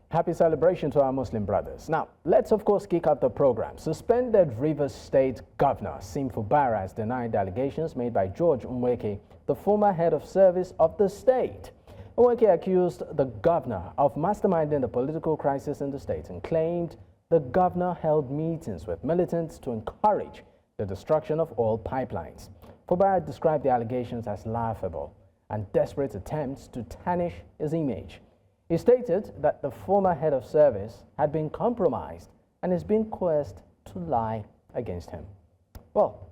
Happy celebration to our Muslim brothers. Now, let's of course kick off the program. Suspended Rivers State Governor Wike-Fubara has denied the allegations made by George Nwaeke, the former head of service of the state. Nwaeke accused the governor of masterminding the political crisis in the state and claimed the governor held meetings with militants to encourage the destruction of oil pipelines. Fubara described the allegations as laughable and desperate attempts to tarnish his image. He stated that the former head of service had been compromised and is being coerced to lie against him. Well,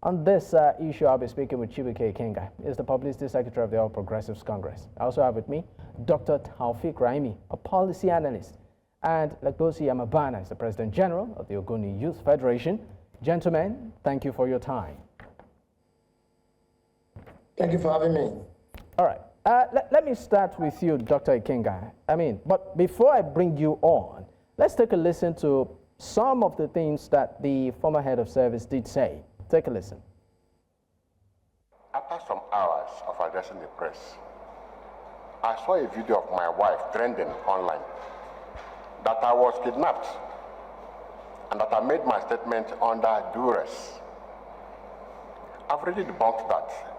on this issue, I'll be speaking with Chibike Ikenga. He is the Publicity Secretary of the All Progressives Congress. I also have with me Dr. Taofiq Raimi, a Policy Analyst, and Lagbosi Amabana is the President General of the Ogoni Youth Federation. Gentlemen, thank you for your time. Thank you for having me. All right. Let me start with you, Dr. Ikenga. But before I bring you on, let's take a listen to some of the things that the former head of service did say. Take a listen. After some hours of addressing the press, I saw a video of my wife trending online that I was kidnapped and that I made my statement under duress. I've already debunked that.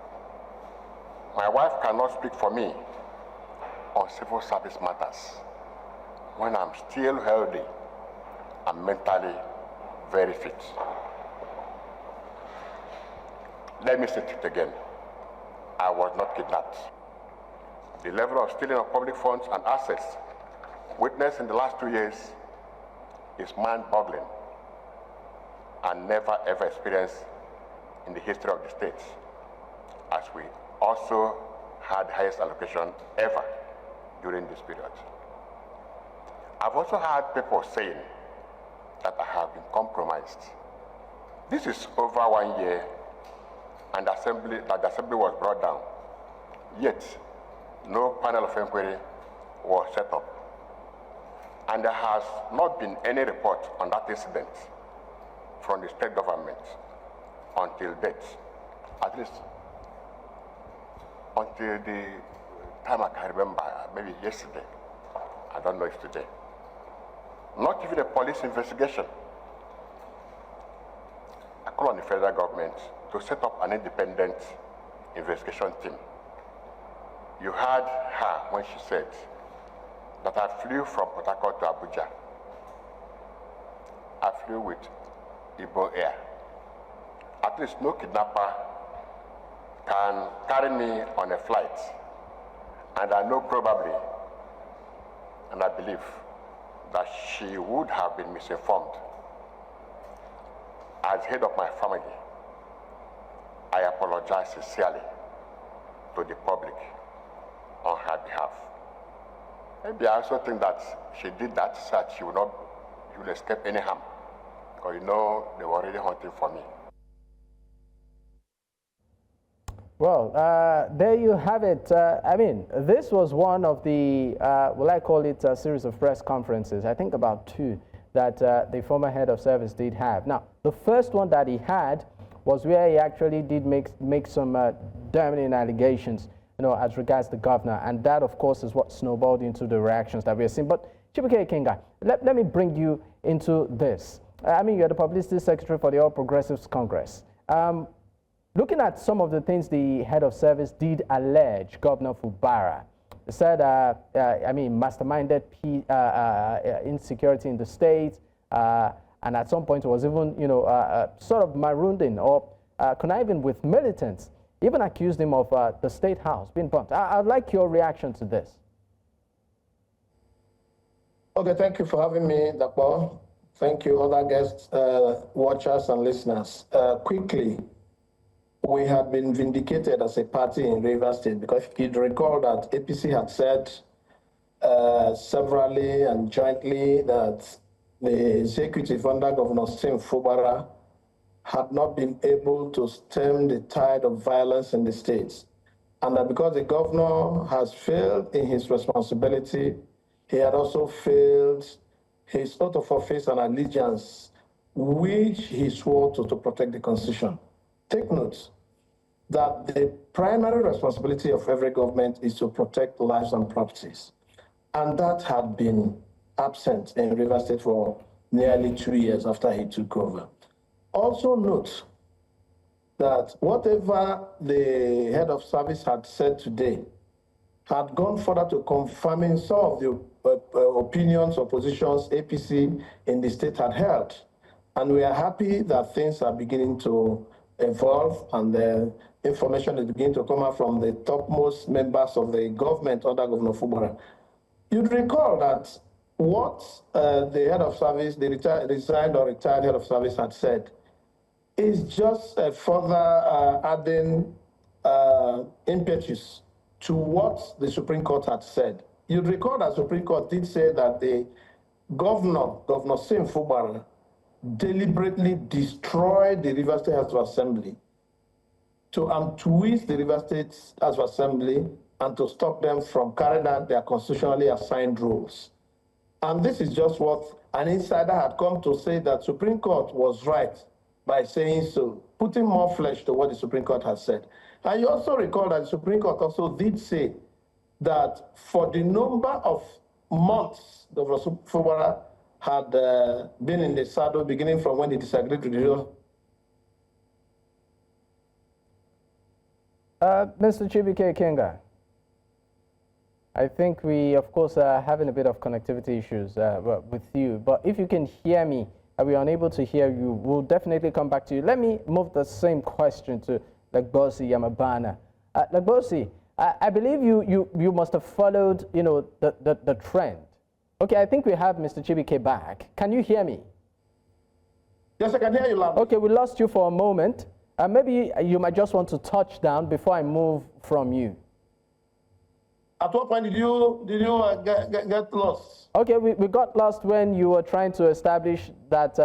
My wife cannot speak for me on civil service matters when I'm still healthy and mentally very fit. Let me say it again. I was not kidnapped. The level of stealing of public funds and assets witnessed in the last 2 years is mind-boggling and never ever experienced in the history of the state, as we also had the highest allocation ever during this period. I've also had people saying that I have been compromised. This is over 1 year and the assembly was brought down, yet no panel of inquiry was set up. And there has not been any report on that incident from the state government until date, at least until the time I can remember, maybe yesterday. I don't know if today. Not even a police investigation. I call on the federal government to set up an independent investigation team. You heard her when she said that I flew from Port Harcourt to Abuja. I flew with Igbo Air. At least no kidnapper can carry me on a flight. And I know probably, and I believe, that she would have been misinformed. As head of my family, I apologize sincerely to the public on her behalf. Maybe I also think that she did that so that she will escape any harm. Because you know they were already hunting for me. Well, there you have it. This was one of the, will I call it a series of press conferences, I think about 2, that the former head of service did have. Now, the first one that he had was where he actually did make some damning allegations, as regards the governor, and that, of course, is what snowballed into the reactions that we are seeing. But Chibike Ikenga, let me bring you into this. You're the Publicity Secretary for the All Progressives Congress. Looking at some of the things the head of service did allege Governor Fubara, said, masterminded insecurity in the state, and at some point was even, sort of marooned or conniving with militants, even accused him of the State House being bombed. I'd like your reaction to this. Okay, thank you for having me, Dr. Thank you, other guests, watchers, and listeners. Quickly, we have been vindicated as a party in Rivers State because you'd recall that APC had said severally and jointly that the executive under Governor Wike-Fubara had not been able to stem the tide of violence in the states. And that because the governor has failed in his responsibility, he had also failed his oath of office and allegiance, which he swore to protect the Constitution. Take note that the primary responsibility of every government is to protect lives and properties. And that had been absent in Rivers State for nearly 2 years after he took over. Also note that whatever the head of service had said today had gone further to confirming some of the opinions or positions APC in the state had held. And we are happy that things are beginning to evolve and the information is beginning to come out from the topmost members of the government under Governor Fubara. You'd recall that what the head of service, the resigned or retired head of service had said is just further adding impetus to what the Supreme Court had said. You'd recall that Supreme Court did say that the Governor Siminalayi, deliberately destroyed the Rivers State House of Assembly to untwist the Rivers State House of Assembly and to stop them from carrying out their constitutionally assigned roles. And this is just what an insider had come to say, that Supreme Court was right by saying so, putting more flesh to what the Supreme Court has said. And you also recall that the Supreme Court also did say that for the number of months Governor Wike-Fubara had been in the saddle, beginning from when he disagreed with the Mr. Chibike Ikenga, I think we, of course, are having a bit of connectivity issues with you. But if you can hear me, and we are unable to hear you, we'll definitely come back to you. Let me move the same question to Lagbosi Yamabana. Lagbosi, I believe you must have followed, the trend. Okay, I think we have Mr. Chibike back. Can you hear me? Yes, I can hear you loud. Okay, we lost you for a moment. Maybe you might just want to touch down before I move from you. At what point did you get lost? Okay, we got lost when you were trying to establish that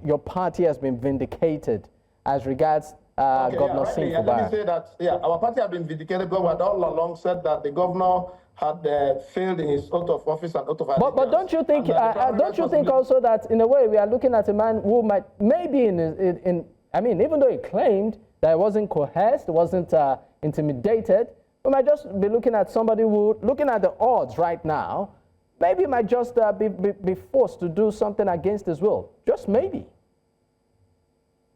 your party has been vindicated as regards Governor Siminalayi. Let me say that, our party has been vindicated because we had all along said that the governor had failed in his oath of office and oath of allegiance. But don't you think also that in a way we are looking at a man who might maybe even though he claimed that he wasn't coerced, wasn't intimidated, we might just be looking at somebody who, looking at the odds right now, maybe might just be forced to do something against his will. Just maybe.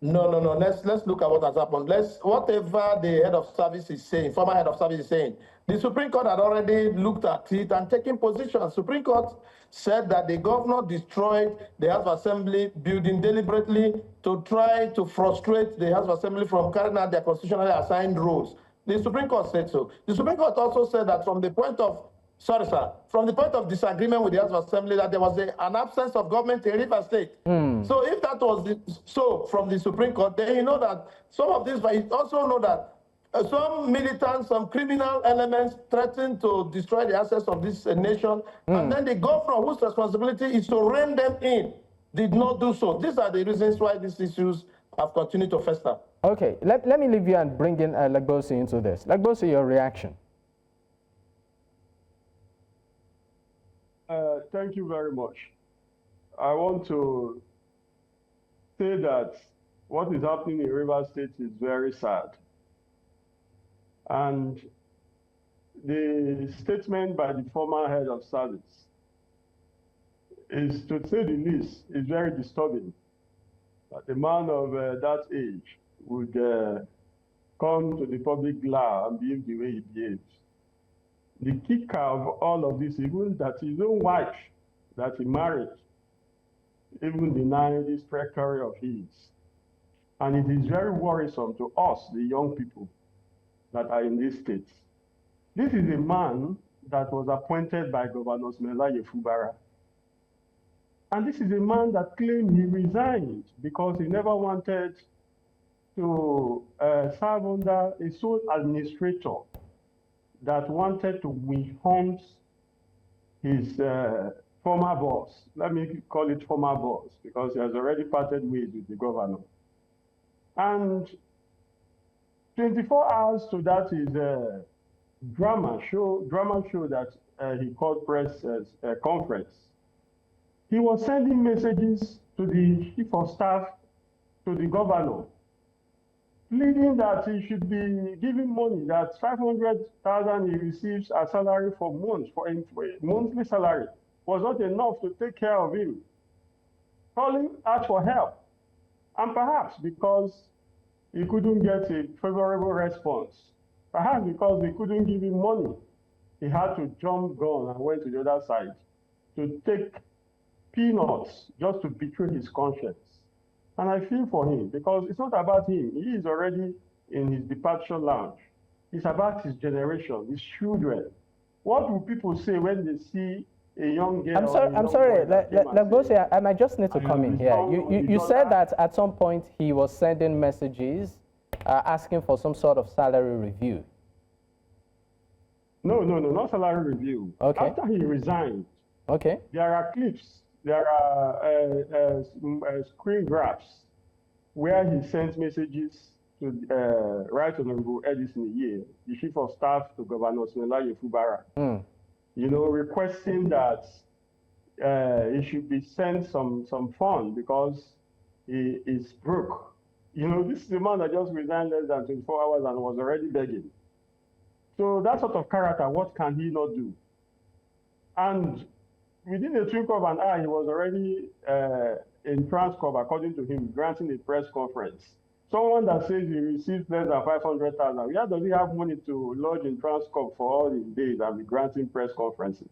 No. Let's look at what has happened. Whatever the head of service is saying, former head of service is saying, the Supreme Court had already looked at it and taken position. Supreme Court said that the governor destroyed the House of Assembly building deliberately to try to frustrate the House of Assembly from carrying out their constitutionally assigned roles. The Supreme Court said so. The Supreme Court also said that from the point of disagreement with the House of Assembly, that there was an absence of government in Rivers State. So if that was so from the Supreme Court, then you know that some of this, but you also know that some militants, some criminal elements threaten to destroy the assets of this nation, and then the governor, whose responsibility is to rein them in, did not do so. These are the reasons why these issues have continued to fester. Okay, let me leave you and bring in Lagbosi into this. Lagbosi, your reaction. Thank you very much. I want to say that what is happening in Rivers State is very sad. And the statement by the former head of service is, to say the least, is very disturbing. That a man of that age would come to the public glare and behave the way he behaves. The kicker of all of this, even that his own wife that he married, even denied this trickery of his. And it is very worrisome to us, the young people that are in these states. This is a man that was appointed by Governor Wike-Fubara. And this is a man that claimed he resigned because he never wanted to serve under a sole administrator that wanted to hunt his former boss. Let me call it former boss, because he has already parted ways with the governor. And 24 hours to that is a drama show that he called press conference. He was sending messages to the chief of staff, to the governor, pleading that he should be given money, that 500,000 he receives as salary for months, for monthly salary, was not enough to take care of him. Calling out for help. And perhaps because he couldn't get a favorable response, perhaps because they couldn't give him money, he had to jump gun and went to the other side to take peanuts just to betray his conscience. And I feel for him because it's not about him. He is already in his departure lounge. It's about his generation, his children. What will people say when they see a young girl? I'm sorry. Lagbosi, I might just need to come in here. You said that at some point he was sending messages asking for some sort of salary review. No, not salary review. Okay. After he resigned, okay, there are clips, there are screen grabs where he sends messages to Right Honorable Edison Iye, the Chief of Staff to Governor Siminalayi Wike-Fubara, requesting that he should be sent some fund because he is broke. This is the man that just resigned less than 24 hours and was already begging. So that sort of character, what can he not do? And within a twinkle of an eye, he was already in Transcorp, according to him, granting a press conference. Someone that says he receives less than 500,000, where does he have money to lodge in Transcorp for all his days and be granting press conferences?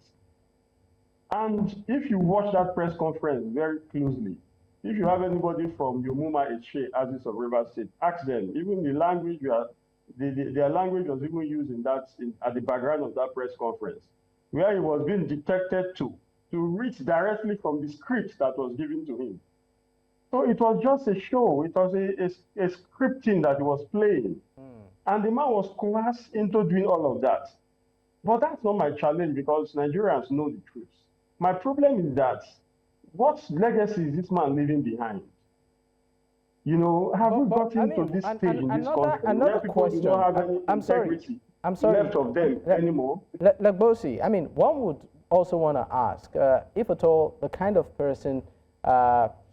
And if you watch that press conference very closely, if you have anybody from Yomuma Eche, Aziz of Rivers State, ask them, even the language their language was even used at the background of that press conference, where he was being detected to read directly from the script that was given to him. So it was just a show. It was a scripting that he was playing. And the man was coerced into doing all of that. But that's not my challenge because Nigerians know the truth. My problem is that what legacy is this man leaving behind? Have we gotten to this stage in this country where people do not have any integrity left of them anymore? Lagbosi, one would also want to ask, if at all, the kind of person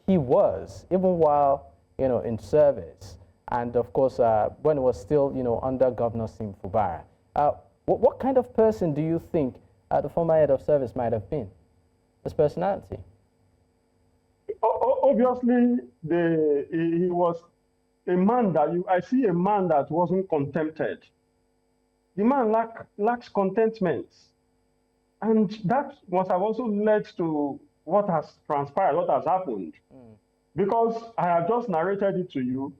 he was, even while, in service, and of course, when he was still, under Governor Wike-Fubara. What kind of person do you think the former head of service might have been, his personality? Obviously, he was a man that I see a man that wasn't contented. The man lacks contentment. And that must have also led to what has transpired, what has happened. Because I have just narrated it to you.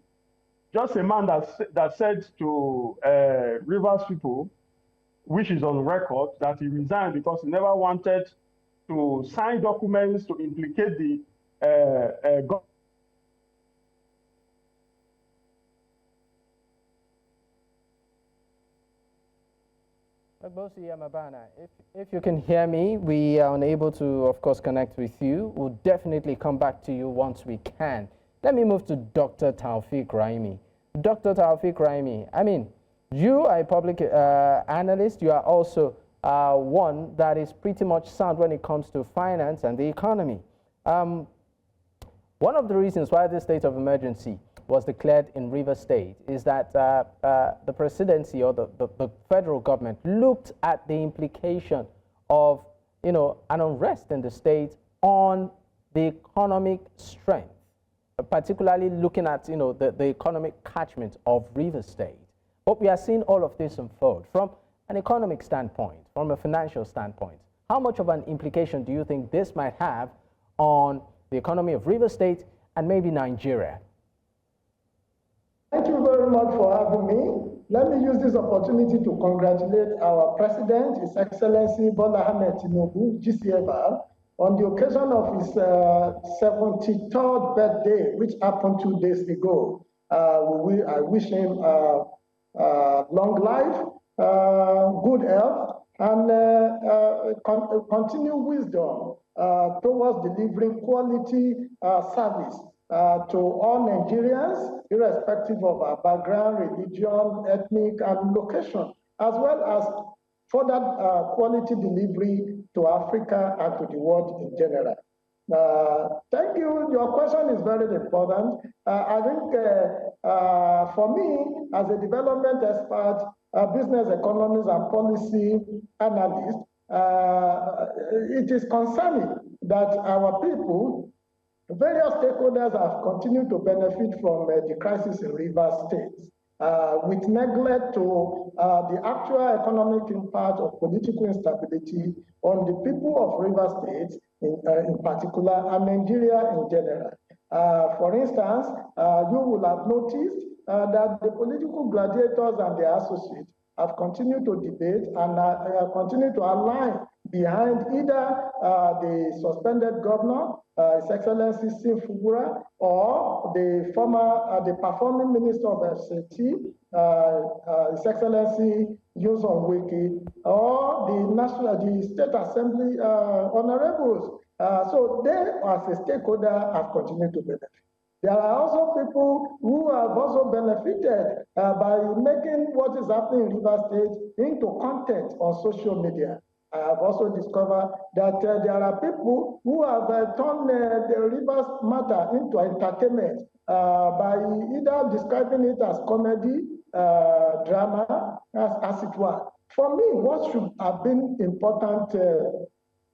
Just a man that said to Rivers people, which is on record, that he resigned because he never wanted to sign documents to implicate the government. Lagbosi Yamabana, if you can hear me, we are unable to, of course, connect with you. We'll definitely come back to you once we can. Let me move to Dr. Taofiq Raimi. Dr. Taofiq Raimi, you are a public analyst. You are also one that is pretty much sound when it comes to finance and the economy. One of the reasons why this state of emergency was declared in Rivers State is that the presidency or the federal government looked at the implication of, an unrest in the state on the economic strength, particularly looking at, the economic catchment of Rivers State. But we are seeing all of this unfold from an economic standpoint, from a financial standpoint. How much of an implication do you think this might have on the economy of Rivers State and maybe Nigeria? Thank you very much for having me. Let me use this opportunity to congratulate our President, His Excellency Bola Ahmed Tinubu, GCFR, on the occasion of his 73rd birthday, which happened 2 days ago. I wish him long life, good health, and continued wisdom towards delivering quality service to all Nigerians, irrespective of our background, religion, ethnic, and location, as well as further quality delivery to Africa and to the world in general. Thank you. Your question is very important. I think for me, as a development expert, business economist, and policy analyst, it is concerning that our people, various stakeholders, have continued to benefit from the crisis in Rivers State, with neglect to the actual economic impact of political instability on the people of Rivers State in particular, and Nigeria in general. For instance, you will have noticed that the political gladiators and their associates have continued to debate and continue to align behind either the suspended governor, His Excellency Wike-Fubara, or the former, the performing minister of FCT, His Excellency George Nwaeke, or the State Assembly honorables. So they, as a stakeholder, have continued to benefit. There are also people who have also benefited by making what is happening in Rivers State into content on social media. I have also discovered that there are people who have turned the Rivers matter into entertainment by either describing it as comedy, drama, as it were. For me, what should have been important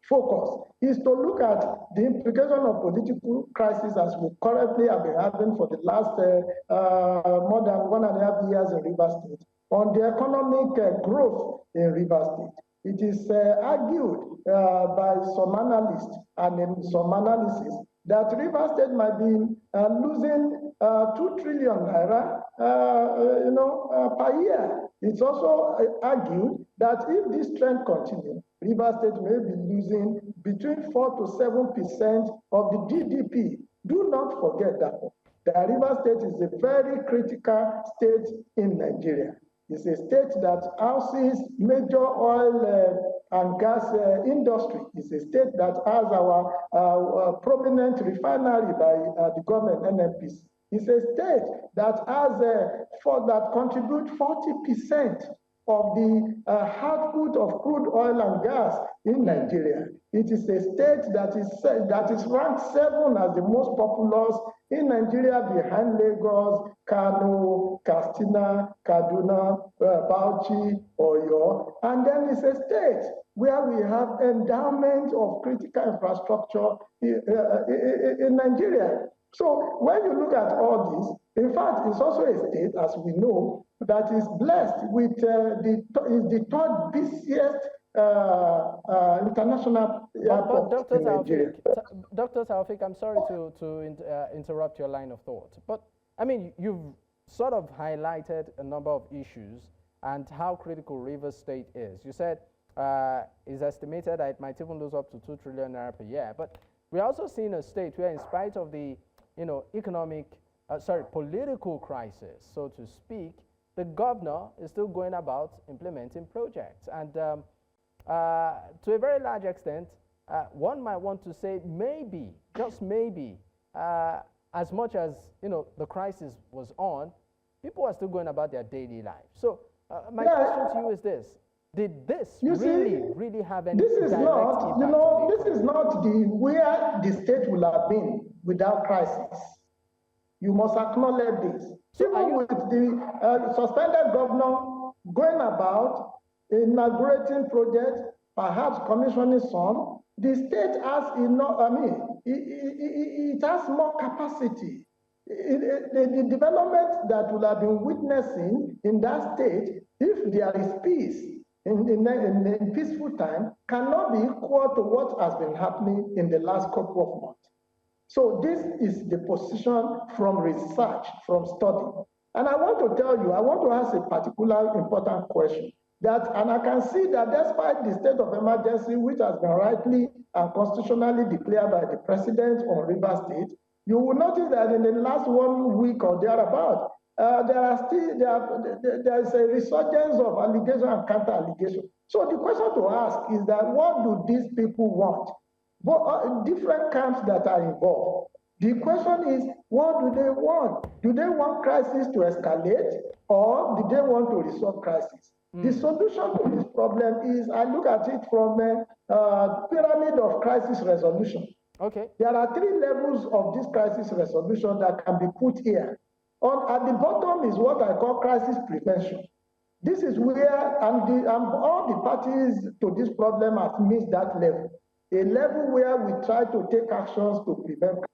focus is to look at the implication of political crisis as we currently have been having for the last more than 1.5 years in Rivers State on the economic growth in Rivers State. It is argued by some analysts and in some analysis that Rivers State might be losing 2 trillion naira, per year. It's also argued that if this trend continues, Rivers State may be losing between 4 to 7% of the GDP. Do not forget that Rivers State is a very critical state in Nigeria. It's a state that houses major oil and gas industry. It's a state that has our prominent refinery by the government, NNPC. It's a state that has that contributes 40% of the output of crude oil and gas in Nigeria. It is a state that is ranked 7 as the most populous in Nigeria, behind Lagos, Kano, Katsina, Kaduna, Bauchi, Oyo. And then it's a state where we have endowment of critical infrastructure in Nigeria. So when you look at all this, in fact, it's also a state, as we know, that is blessed with the third busiest international airport in Nigeria. Dr. Taofiq, I'm sorry to interrupt your line of thought, but I mean, you've sort of highlighted a number of issues and how critical Rivers State is. You said it's estimated that it might even lose up to 2 trillion naira per year, but we're also seeing a state where, in spite of the political crisis, so to speak, the governor is still going about implementing projects. And to a very large extent, one might want to say maybe, just maybe, as much as the crisis was on, people are still going about their daily lives. So my question to you is this: did this really have any direct impact? This is not where the state will have been without crisis. You must acknowledge this. So even with the suspended governor going about inaugurating projects, perhaps commissioning some, the state has enough, it has more capacity. The development that will have been witnessing in that state, if there is peace in peaceful time, cannot be equal to what has been happening in the last couple of months. So this is the position from research, from study. And I want to tell you, I want to ask a particular important question. And I can see that despite the state of emergency, which has been rightly and constitutionally declared by the president on Rivers State, you will notice that in the last 1 week or thereabout, there is a resurgence of allegation and counter-allegation. So the question to ask is that what do these people want? Different camps that are involved. The question is, what do they want? Do they want crisis to escalate, or do they want to resolve crisis? The solution to this problem is, I look at it from a pyramid of crisis resolution. Okay. There are three levels of this crisis resolution that can be put here. At the bottom is what I call crisis prevention. This is where, and all the parties to this problem have missed that level, a level where we try to take actions to prevent.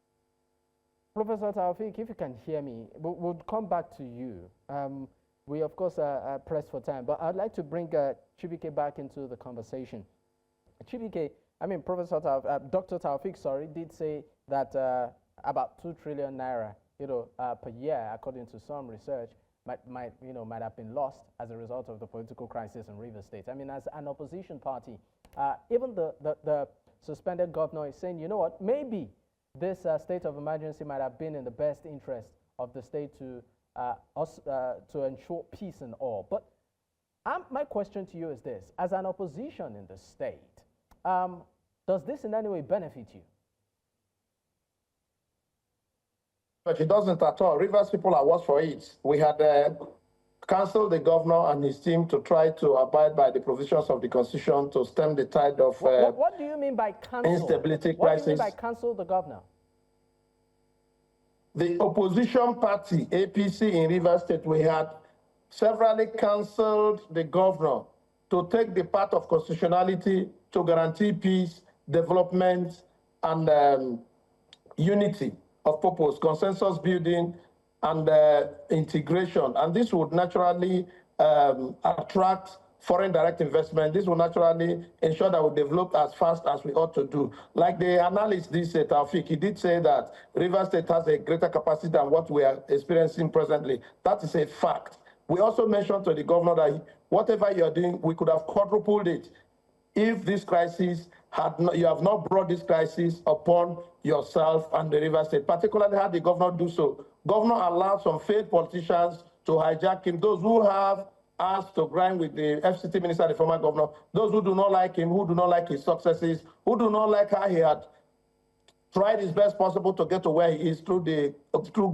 Professor Taofiq, if you can hear me, we'll come back to you. We, of course, are pressed for time, but I'd like to bring Chibike back into the conversation. Chibike, Professor Dr. Taofiq, did say that about 2 trillion naira, per year, according to some research, might have been lost as a result of the political crisis in Rivers State. As an opposition party, even the suspended governor is saying, you know what, maybe this state of emergency might have been in the best interest of the state to ensure peace and all. But my question to you is this: as an opposition in the state, does this in any way benefit you? But it doesn't at all. Rivers people are worse for it. We had counselled the governor and his team to try to abide by the provisions of the Constitution to stem the tide of what do you mean by cancel? Instability what crisis. What do you mean by cancel the governor? The opposition party, APC in Rivers State, we had severally counselled the governor to take the path of constitutionality to guarantee peace, development, and unity of purpose, consensus building, and integration. And this would naturally attract foreign direct investment. This will naturally ensure that we develop as fast as we ought to do. Like the analyst did say, Taofiq, he did say that Rivers State has a greater capacity than what we are experiencing presently. That is a fact. We also mentioned to the governor that whatever you're doing, we could have quadrupled it if this crisis you have not brought this crisis upon yourself and the Rivers State, particularly had the governor do so. Governor allowed some failed politicians to hijack him, those who have asked to grind with the FCT minister, the former governor, those who do not like him, who do not like his successes, who do not like how he had tried his best possible to get to where he is through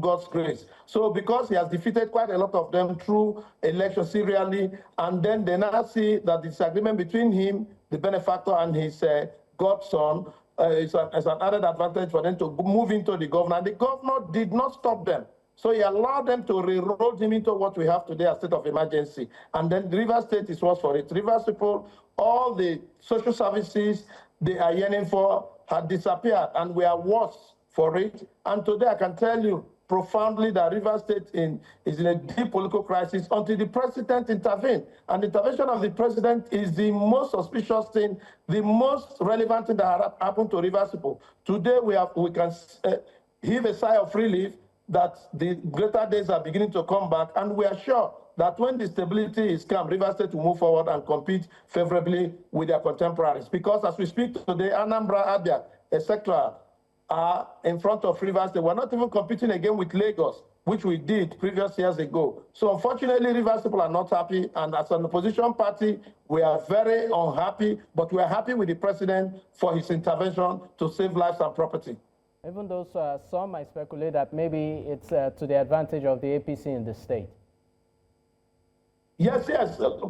God's grace. So because he has defeated quite a lot of them through elections serially, and then they now see that the disagreement between him, the benefactor, and his godson is an added advantage for them to move into the governor. And the governor did not stop them. So he allowed them to re-roll him into what we have today as state of emergency. And then Rivers State is worse for it. Rivers people, all the social services they are yearning for had disappeared, and we are worse for it. And today I can tell you profoundly that Rivers State is in a deep political crisis until the president intervened. And the intervention of the president is the most suspicious thing, the most relevant thing that happened to Rivers people. Today we can heave a sigh of relief that the greater days are beginning to come back, and we are sure that when the stability is come, Rivers State will move forward and compete favorably with their contemporaries. Because as we speak today, Anambra, Abia, etc., are in front of Rivers State. We're not even competing again with Lagos, which we did previous years ago. So unfortunately, Rivers people are not happy, and as an opposition party, we are very unhappy, but we are happy with the president for his intervention to save lives and property. Even though some might speculate that maybe it's to the advantage of the APC in the state. Yes,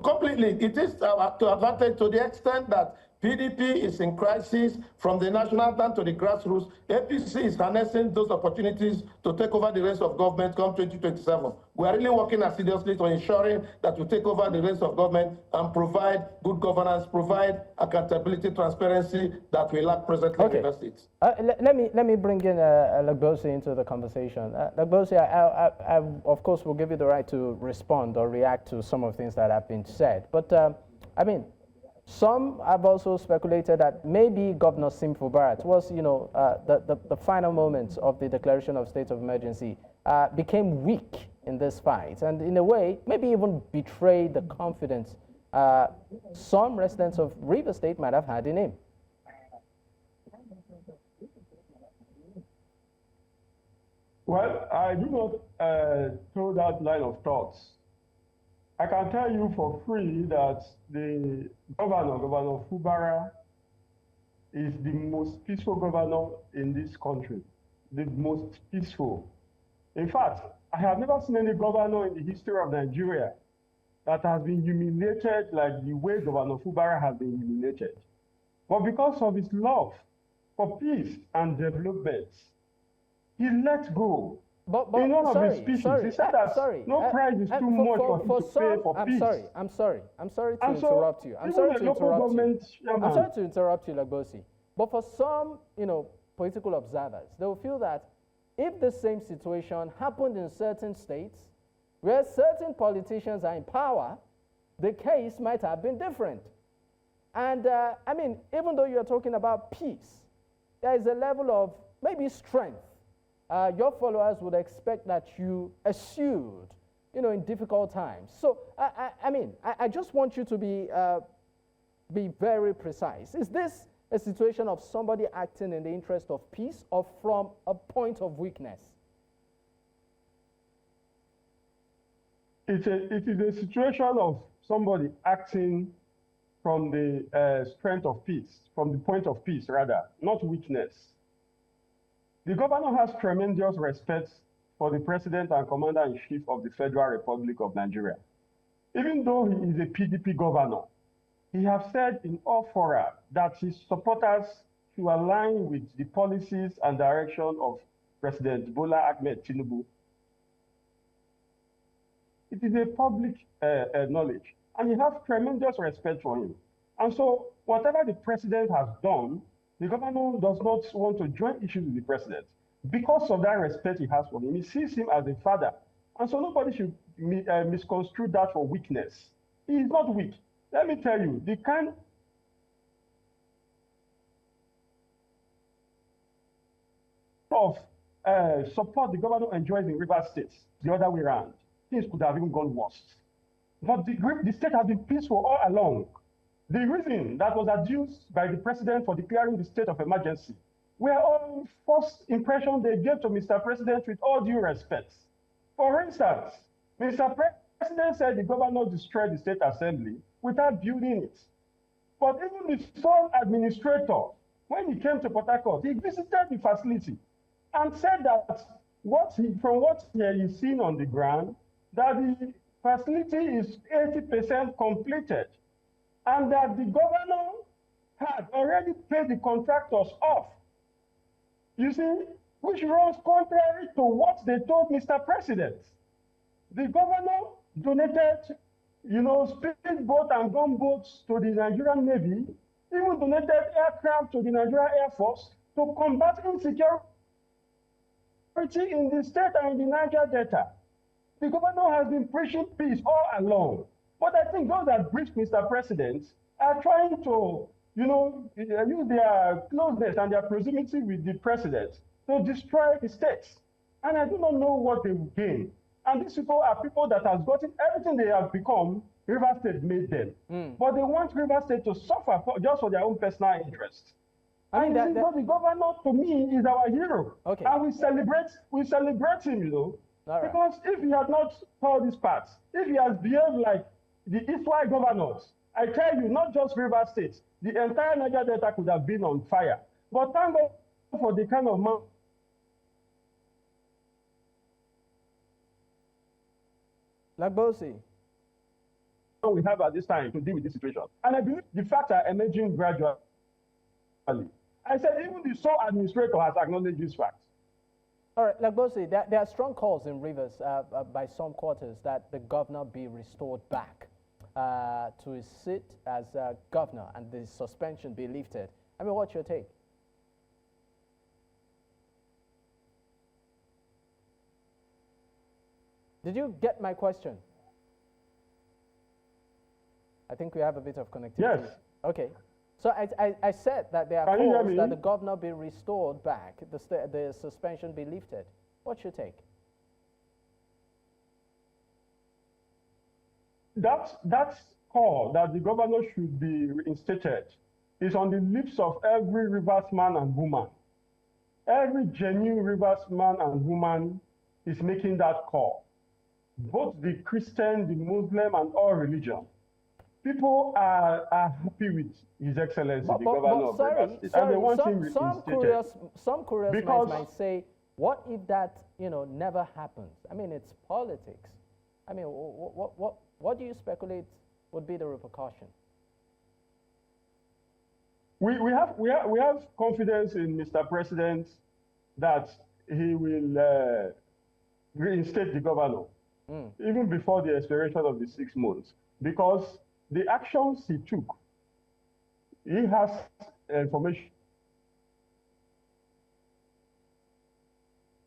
completely. It is to advantage to the extent that PDP is in crisis from the national down to the grassroots. APC is harnessing those opportunities to take over the reins of government come 2027. We are really working assiduously to ensuring that we take over the reins of government and provide good governance, provide accountability, transparency that we lack presently in the states. Let me bring in Lagbosi into the conversation. Lagbosi, I of course will give you the right to respond or react to some of the things that have been said. But some have also speculated that maybe Governor Wike-Fubara, was the final moments of the declaration of state of emergency, became weak in this fight, and in a way maybe even betrayed the confidence some residents of Rivers State might have had in him. Well, I do not throw that line of thoughts. I can tell you for free that the Governor Wike-Fubara, is the most peaceful governor in this country, the most peaceful. In fact, I have never seen any governor in the history of Nigeria that has been humiliated like the way Governor Wike-Fubara has been humiliated. But because of his love for peace and development, he let go. But in one of his sorry, speeches, sorry, he said that no price is too much for him to pay for peace. I'm sorry to And so, interrupt you. I'm even sorry the to local interrupt you. government I'm chairman- sorry to interrupt you, Lagbosi. But for some, political observers, they will feel that if the same situation happened in certain states where certain politicians are in power, the case might have been different. And I mean, even though you're talking about peace, there is a level of maybe strength your followers would expect that you eschewed, in difficult times. So, I just want you to be very precise. Is this a situation of somebody acting in the interest of peace or from a point of weakness? It is a situation of somebody acting from the strength of peace, from the point of peace, rather, not weakness. The governor has tremendous respect for the president and commander-in-chief of the Federal Republic of Nigeria. Even though he is a PDP governor, he has said in all fora that his supporters should align with the policies and direction of President Bola Ahmed Tinubu. It is a public knowledge, and he has tremendous respect for him. And so whatever the president has done, the governor does not want to join issues with the president. Because of that respect he has for him, he sees him as a father. And so nobody should misconstrue that for weakness. He is not weak. Let me tell you, the kind of support the governor enjoys in Rivers State, the other way around, things could have even gone worse. But the state has been peaceful all along. The reason that was adduced by the president for declaring the state of emergency were all first impressions they gave to Mr. President with all due respect. For instance, Mr. President said the governor destroyed the state assembly without building it. But even the sole administrator, when he came to Port Harcourt, he visited the facility and said that from what he is seen on the ground, that the facility is 80% completed, and that the governor had already paid the contractors off. You see, which runs contrary to what they told Mr. President. The governor donated, speedboat and gunboats to the Nigerian Navy, even donated aircraft to the Nigerian Air Force to combat insecurity in the state and in the Niger Delta. The governor has been preaching peace all along. But I think those that briefed Mr. President are trying to, use their closeness and their proximity with the president to destroy the states. And I do not know what they will gain. And these people are people that have gotten everything they have become, River State made them. But they want River State to suffer just for their own personal interest. I mean, the governor, to me, is our hero. Okay. And we celebrate him, All right. Because if he had not told these parts, if he has behaved like the Eastwide governors, I tell you, not just River State, the entire Niger Delta could have been on fire. But thank God for the kind of man Lagbosi. we have at this time to deal with this situation. And I believe the facts are emerging gradually. I said even the sole administrator has acknowledged these facts. All right, Lagbosi, there are strong calls in Rivers by some quarters that the governor be restored back to his seat as governor and the suspension be lifted. I mean, what's your take? Did you get my question? I think we have a bit of connectivity. Yes. Okay. So I said that there are calls that the governor be restored back, the suspension be lifted. What's your take? That call that the governor should be reinstated is on the lips of every Rivers man and woman. Every genuine Rivers man and woman is making that call. Both the Christian, the Muslim, and all religion. People are happy with His Excellency, the governor of Rivers State, and they want him reinstated. Some curious minds might say, what if that never happens? I mean, it's politics. I mean, what do you speculate would be the repercussion? we have confidence in Mr. President that he will reinstate the governor, even before the expiration of the 6 months, because the actions he took, he has information.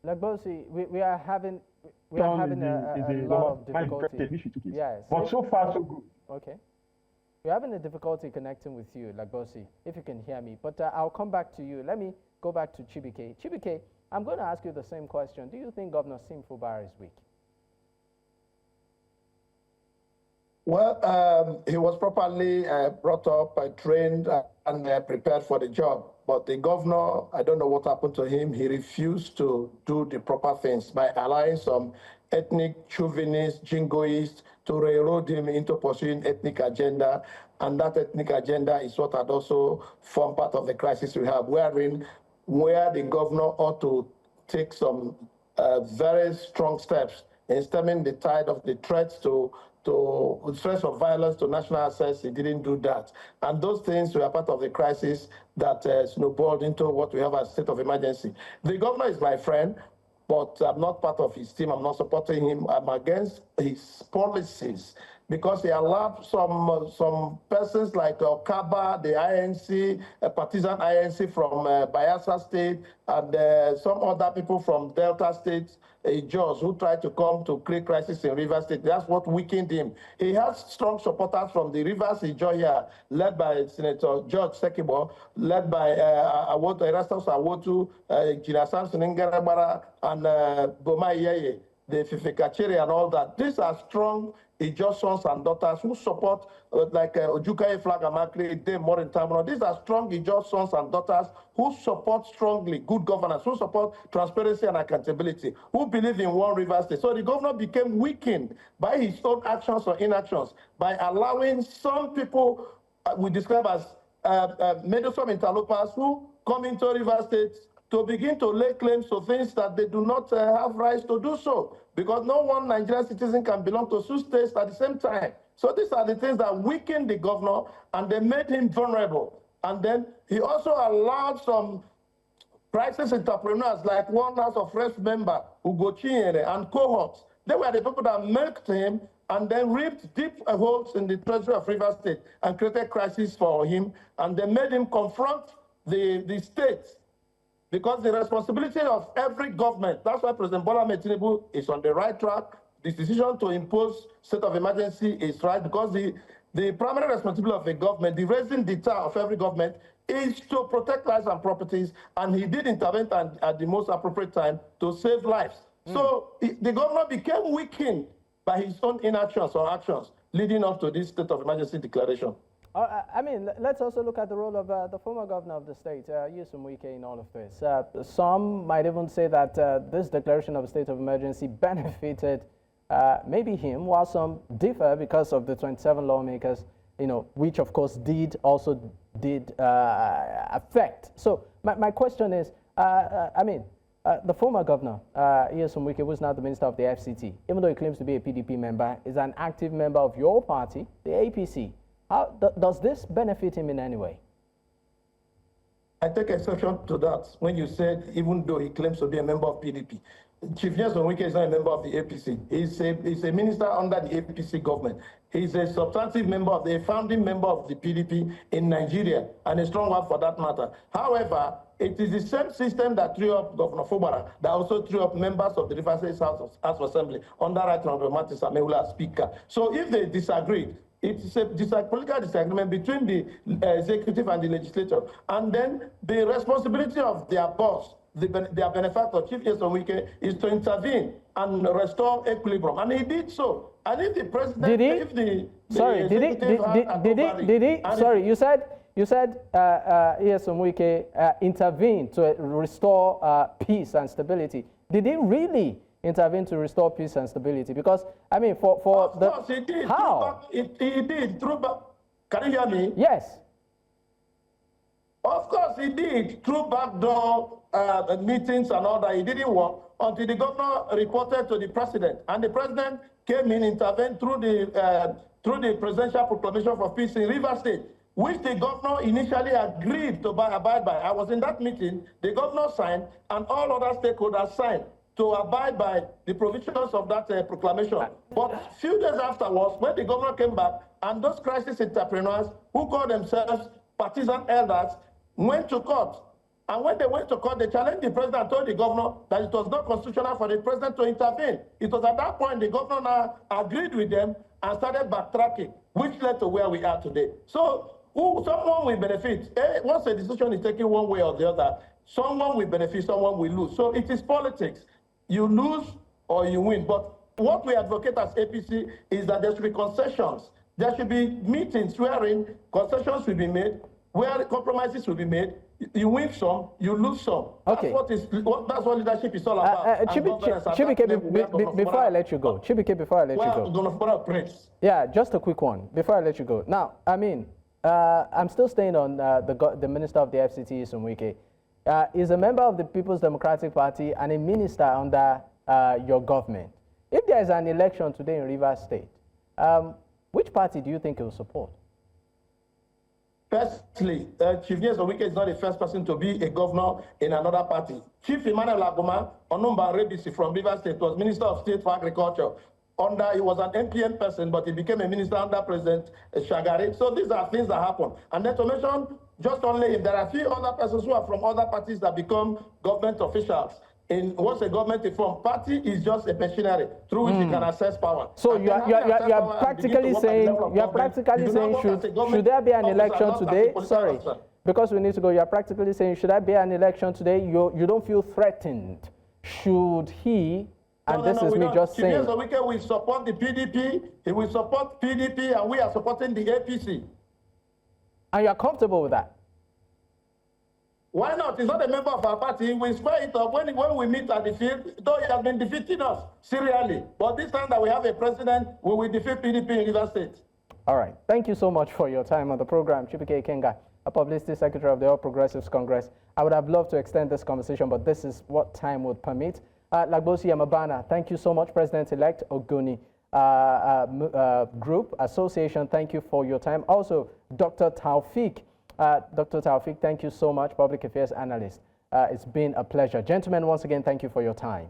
Lagbosi, we are having a lot of difficulty. Yes. But so far, so good. Okay. We're having a difficulty connecting with you, Lagbosi, if you can hear me. But I'll come back to you. Let me go back to Chibike. Chibike, I'm going to ask you the same question. Do you think Governor Wike-Fubara is weak? Well, he was properly brought up, trained, and prepared for the job. But the governor, I don't know what happened to him. He refused to do the proper things by allowing some ethnic chauvinists, jingoists, to railroad him into pursuing ethnic agenda. And that ethnic agenda is what had also formed part of the crisis we have, where the governor ought to take some very strong steps in stemming the tide of the threats threats of violence to national assets. He didn't do that. And those things were part of the crisis that snowballed into what we have as state of emergency. The governor is my friend, but I'm not part of his team. I'm not supporting him. I'm against his policies because he allowed some persons like Kaba, the INC, a partisan INC from Bayelsa State, and some other people from Delta State, George, who tried to come to create crisis in Rivers State. That's what weakened him. He has strong supporters from the Rivers Ijoya, led by Senator George Sekibo, led by Erastus Awotu, Gina Samson Ngarabara, and Boma Yeye, the Fifekachere and all that. These are strong Ijo sons and daughters who support, like Ojuka Flagamakri, Dame Morin Tamino. These are strong Ijo sons and daughters who support strongly good governance, who support transparency and accountability, who believe in one River State. So the governor became weakened by his own actions or inactions, by allowing some people we describe as meddlesome interlopers who come into River State to begin to lay claims to things that they do not have rights to do so, because no one Nigerian citizen can belong to two states at the same time. So these are the things that weakened the governor, and they made him vulnerable. And then he also allowed some crisis entrepreneurs, like one House of Reps member, Ugo Chinyere, and cohorts. They were the people that milked him and then reaped deep holes in the treasury of Rivers State and created crisis for him, and they made him confront the states. Because the responsibility of every government, that's why President Bola Ahmed Tinubu is on the right track. The decision to impose state of emergency is right, because the primary responsibility of the government, the raising the tar of every government, is to protect lives and properties, and he did intervene at the most appropriate time to save lives. So the governor became weakened by his own inactions or actions leading up to this state of emergency declaration. I mean, let's also look at the role of the former governor of the state, Wike, in all of this. Some might even say that this declaration of a state of emergency benefited maybe him, while some differ because of the 27 lawmakers, which of course did affect. So my question is, the former governor, Wike, who is now the minister of the FCT, even though he claims to be a PDP member, is an active member of your party, the APC. How does this benefit him in any way? I take exception to that when you said even though he claims to be a member of PDP. Chief Wike is not a member of the APC. He's a minister under the APC government. He's a substantive member a founding member of the PDP in Nigeria, and a strong one for that matter. However, it is the same system that threw up Governor Wike-Fubara that also threw up members of the Rivers State House of Assembly under Right Honorable Martin Sameula as Speaker. So if they disagreed, it's a political disagreement between the executive and the legislature. And then the responsibility of their boss, their benefactor, Chief Wike, is to intervene and restore equilibrium. And he did so. And if the president, you said Wike intervened to restore peace and stability. Did he really intervene to restore peace and stability? Because, I mean, for of course he did. How? He did. Can you hear me? Yes. Of course he did. Through backdoor meetings and all that, he didn't work until the governor reported to the president. And the president came in, intervened through the presidential proclamation for peace in Rivers State. which the governor initially agreed to abide by. I was in that meeting, the governor signed, and all other stakeholders signed to abide by the provisions of that proclamation. But a few days afterwards, when the governor came back, and those crisis entrepreneurs who call themselves partisan elders went to court. And when they went to court, they challenged the president and told the governor that it was not constitutional for the president to intervene. It was at that point the governor now agreed with them and started backtracking, which led to where we are today. So someone will benefit. Once a decision is taken one way or the other, someone will benefit, someone will lose. So it is politics. You lose or you win. But what we advocate as APC is that there should be concessions. There should be meetings wherein concessions will be made, where compromises will be made. You win some, you lose some. Okay. That's what leadership is all about. Chibike, before I let you go, yeah, just a quick one before I let you go. Now, I mean, I'm still staying on the minister of the FCT, Nwaeke. Is a member of the People's Democratic Party and a minister under your government. If there is an election today in Rivers State, which party do you think he will support? Firstly, Chief Nwaeke is not the first person to be a governor in another party. Chief Siminalayi Onumba Rebisi from Rivers State was Minister of State for Agriculture. He was an MPN person, but he became a minister under President Shagari. So these are things that happen. And then to mention, just only if there are a few other persons who are from other parties that become government officials. Once a government reform party is just a machinery through which you can access power. So you are practically saying should there be an election today? Sorry, because we need to go. You are practically saying should there be an election today? You don't feel threatened. Should he? And this is me just saying. Nwaeke will support the PDP. He will support PDP, and we are supporting the APC. And you are comfortable with that? Why not? He's not a member of our party. We square it up when we meet at the field, though he has been defeating us serially. But this time that we have a president, we will defeat PDP in Rivers State. All right. Thank you so much for your time on the program. Chibike Ikenga, a publicity secretary of the All Progressives Congress. I would have loved to extend this conversation, but this is what time would permit. Lagbosi Yamabana, thank you so much. President-elect Ogoni Group Association, thank you for your time. Also, Dr. Taofiq. Dr. Taofiq, thank you so much, Public Affairs Analyst. It's been a pleasure. Gentlemen, once again, thank you for your time.